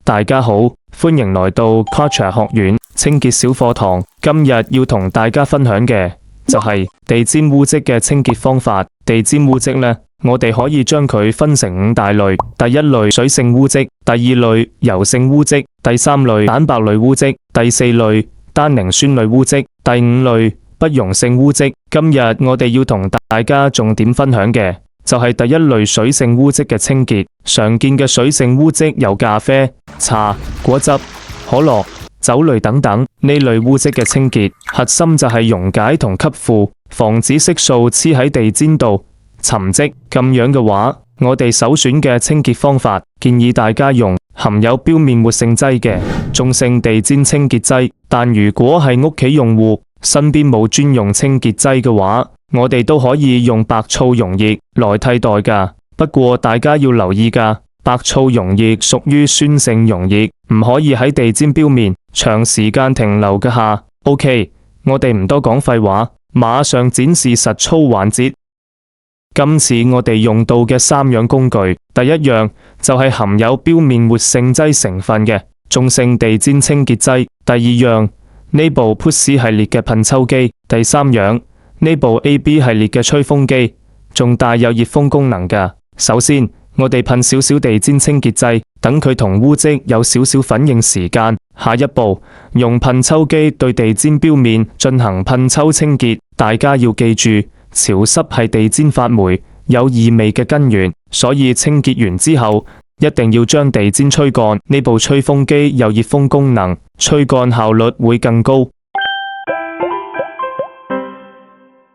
大家好，歡迎來到 Karcher 學院清潔小課堂。今日要同大家分享嘅就係地氈污漬嘅清潔方法。地氈污漬呢，我哋可以將佢分成5大類。第一類水性污漬，第二類油性污漬，第三類蛋白類污漬，第四類單寧酸類污漬，第五類不溶性污漬。今日我哋要同大家重點分享嘅就係第一類水性污漬嘅清潔。常見嘅水性污漬有咖啡、茶、果汁、可樂、酒類等等。呢類污漬嘅清潔核心就係溶解同吸附，防止色素黐喺地氈度沉積。咁樣嘅話，我哋首選嘅清潔方法，建議大家用含有表面活性劑嘅中性地氈清潔劑。但如果係屋企用戶身邊冇專用清潔劑嘅話，我哋都可以用白醋溶液來替代㗎。不過大家要留意㗎，白醋溶液屬於酸性溶液，唔可以喺地氈表面長時間停留嘅下。OK， 我哋唔多講廢話，馬上展示實操環節。今次我哋用到嘅3樣工具，第一樣就係含有表面活性劑成分嘅中性地氈清潔劑，第二樣呢部 Push 系列嘅噴抽機，第三樣呢部 AB 系列嘅吹風機，仲帶有熱風功能㗎。首先，我哋噴少少地氈清潔劑，等佢同污漬有少少反應時間。下一步，用噴抽機對地氈表面進行噴抽清潔。大家要記住，潮濕係地氈發霉、有異味嘅根源，所以清潔完之後，一定要將地氈吹乾。呢部吹風機有熱風功能，吹乾效率會更高。